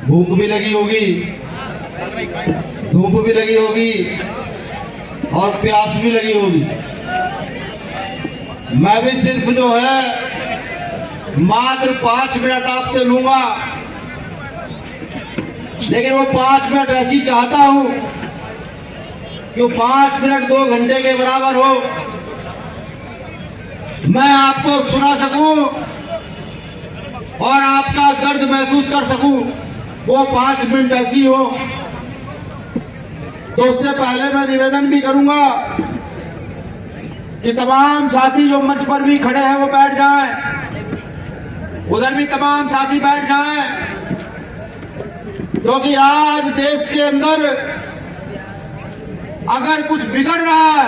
भूख भी लगी होगी, धूप भी लगी होगी और प्यास भी लगी होगी। मैं भी सिर्फ जो है मात्र 5 मिनट आपसे लूंगा, लेकिन वो 5 मिनट ऐसी चाहता हूं कि वो 5 मिनट 2 घंटे के बराबर हो। मैं आपको सुना सकूं और आपका दर्द महसूस कर सकूं, वो 5 मिनट ऐसी हो। तो उससे पहले मैं निवेदन भी करूंगा कि तमाम साथी जो मंच पर भी खड़े हैं वो बैठ जाएं, उधर भी तमाम साथी बैठ जाएं, क्योंकि आज देश के अंदर अगर कुछ बिगड़ रहा है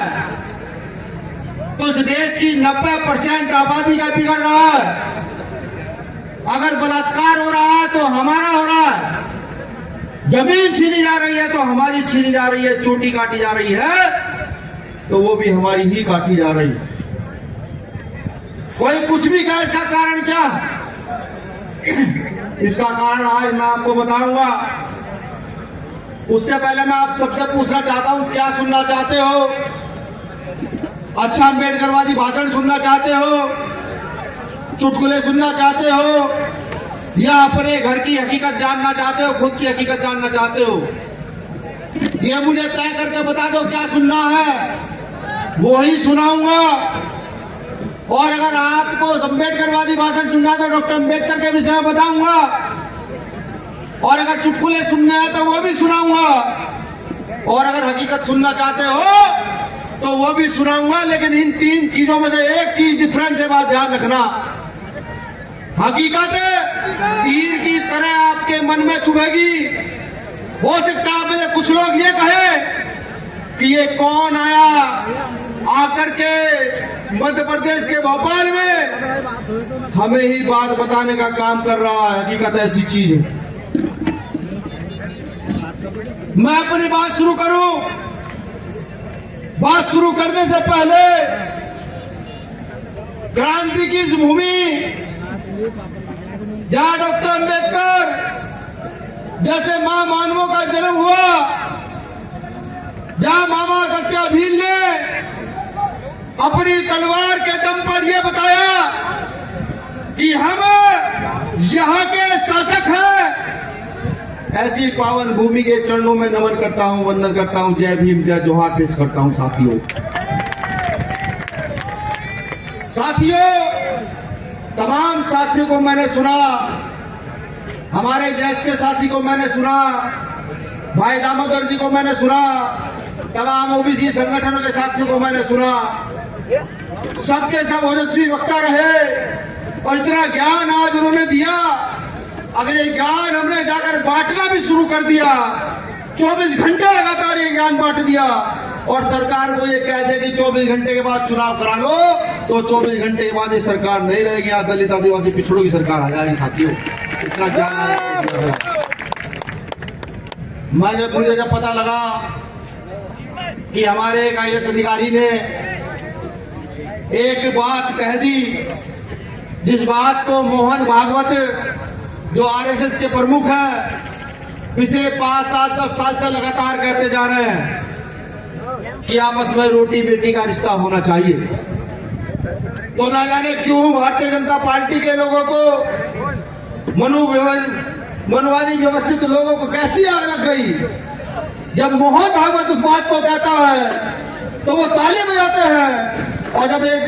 तो इस देश की 90% आबादी का बिगड़ रहा है। अगर बलात्कार हो रहा है तो हमारा हो रहा है, जमीन छीनी जा रही है तो हमारी छीनी जा रही है, चोटी काटी जा रही है तो वो भी हमारी ही काटी जा रही है। कोई कुछ भी कहे, इसका कारण क्या? इसका कारण आज मैं आपको बताऊंगा। उससे पहले मैं आप सबसे पूछना चाहता हूं, क्या सुनना चाहते हो? अच्छा अम्बेडकरवादी भाषण सुनना चाहते हो, चुटकुले सुनना चाहते हो, या अपने घर की हकीकत जानना चाहते हो, खुद की हकीकत जानना चाहते हो? ये मुझे तय करके बता दो क्या सुनना है, वो ही सुनाऊंगा। और अगर आपको अम्बेडकरवादी भाषण सुनना है तो डॉक्टर अम्बेडकर के विषय में बताऊंगा, और अगर चुटकुले सुनने हैं तो वो भी सुनाऊंगा, और अगर हकीकत सुनना चाहते हो तो वो भी सुनाऊंगा। लेकिन इन 3 चीजों में से एक चीज डिफरेंस है, बात ध्यान रखना। हकीकत तीर की तरह आपके मन में चुभेगी। हो सकता है मुझे कुछ लोग ये कहे कि ये कौन आया आकर के मध्य प्रदेश के भोपाल में हमें ही बात बताने का काम कर रहा है। हकीकत ऐसी चीज है। मैं अपनी बात शुरू करूं, बात शुरू करने से पहले क्रांति की इस भूमि जहां डॉक्टर अम्बेडकर जैसे मां मानवों का जन्म हुआ, जहां मामा सत्या भील ने अपनी तलवार के दम पर यह बताया कि हम यहां के शासक हैं, ऐसी पावन भूमि के चरणों में नमन करता हूं, वंदन करता हूं, जय भीम, जय जोहार पेश करता हूं। साथियों, तमाम साथियों को मैंने सुना, हमारे जैस के साथी को मैंने सुना, भाई दामोदर जी को मैंने सुना, तमाम ओबीसी संगठनों के साथियों को मैंने सुना। सबके सब ओजस्वी वक्ता रहे और इतना ज्ञान आज उन्होंने दिया। अगर ये ज्ञान हमने जाकर बांटना भी शुरू कर दिया, 24 घंटे लगातार ये ज्ञान बांट दिया, और सरकार को ये कह दे कि 24 घंटे के बाद चुनाव करा लो, तो 24 घंटे के बाद ये सरकार नहीं रहेगी, दलित आदिवासी पिछड़ों की सरकार आ जाएगी। साथियों, इतना ज्ञान मुझे जब पता लगा कि हमारे एक IAS अधिकारी ने एक बात कह दी, जिस बात को मोहन भागवत जो RSS के प्रमुख हैं पिछले 5, 7, 10 साल से लगातार कहते जा रहे हैं कि आपस में रोटी बेटी का रिश्ता होना चाहिए, तो ना जाने क्यों भारतीय जनता पार्टी के लोगों को, मनुवादी व्यवस्थित लोगों को कैसी आग लग गई। जब मोहन भागवत उस बात को कहता है तो वो ताली बजाते हैं, और जब एक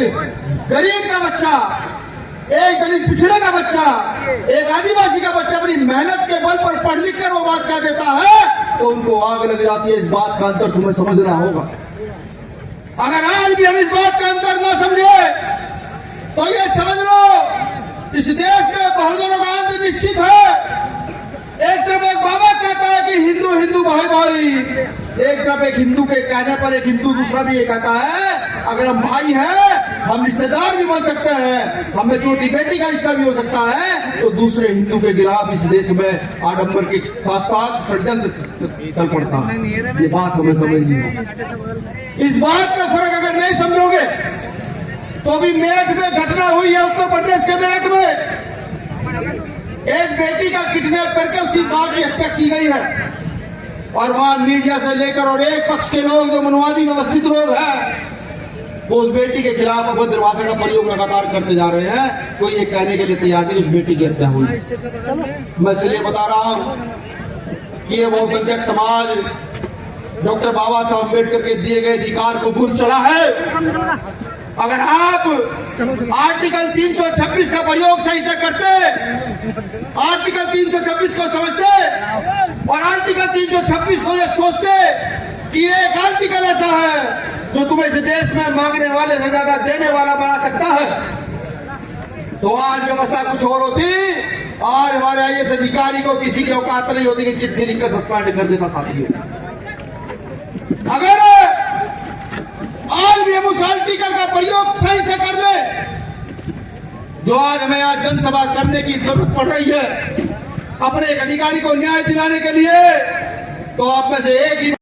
गरीब का बच्चा, एक दलित पिछड़े का बच्चा, एक आदिवासी का बच्चा अपनी मेहनत के बल पर पढ़ लिख कर वो बात कह देता है तो उनको आग लग जाती है। इस बात का अंतर तुम्हें समझना होगा। अगर आज भी हम इस बात का अंतर ना समझे तो ये समझ लो इस देश में बहुजनों का अंत निश्चित है। एक तरफ एक बाबा कहता है कि हिंदू हिंदू भाई भाई, एक तरफ एक हिंदू के कहने पर एक हिंदू दूसरा भी ये कहता है अगर हम भाई हैं हम रिश्तेदार भी बन सकते हैं, हमें छोटी बेटी का रिश्ता भी हो सकता है। तो दूसरे हिंदू के खिलाफ इस देश में आडंबर के साथ साथ षड्यंत्र चल पड़ता है। ये बात हमें समझनी होगी। इस बात का फर्क अगर नहीं समझोगे तो अभी मेरठ में घटना हुई है, उत्तर प्रदेश के मेरठ में एक बेटी का किडनैप करके उसकी मां की हत्या की गई है और वहां मीडिया से लेकर और एक पक्ष के लोग जो मनवादी व्यवस्थित लोग हैं वो उस बेटी के खिलाफ अभद्र भाषा का प्रयोग लगातार करते जा रहे हैं। कोई ये कहने के लिए तैयार नहीं उस बेटी की हत्या हुई। मैं इसलिए बता रहा हूं कि ये बहुसंख्यक समाज डॉक्टर बाबा साहब अम्बेडकर के दिए गए अधिकार को भूल चढ़ा है। अगर आप आर्टिकल 326 का प्रयोग सही से करते, आर्टिकल 326 को समझते और आर्टिकल 326 को ये सोचते कि एक आर्टिकल ऐसा है जो तुम्हें इस देश में मांगने वाले से ज्यादा देने वाला बना सकता है, तो आज व्यवस्था कुछ और होती। आज हमारे आईएएस अधिकारी को किसी की औकात नहीं होती कि चिट्ठी लिखकर सस्पेंड कर देता। साथियों, अगर आज भी हम उस आर्टिकल का प्रयोग सही से कर ले जो आज हमें आज जनसभा करने की जरूरत पड़ रही है अपने एक अधिकारी को न्याय दिलाने के लिए, तो आप में से एक ही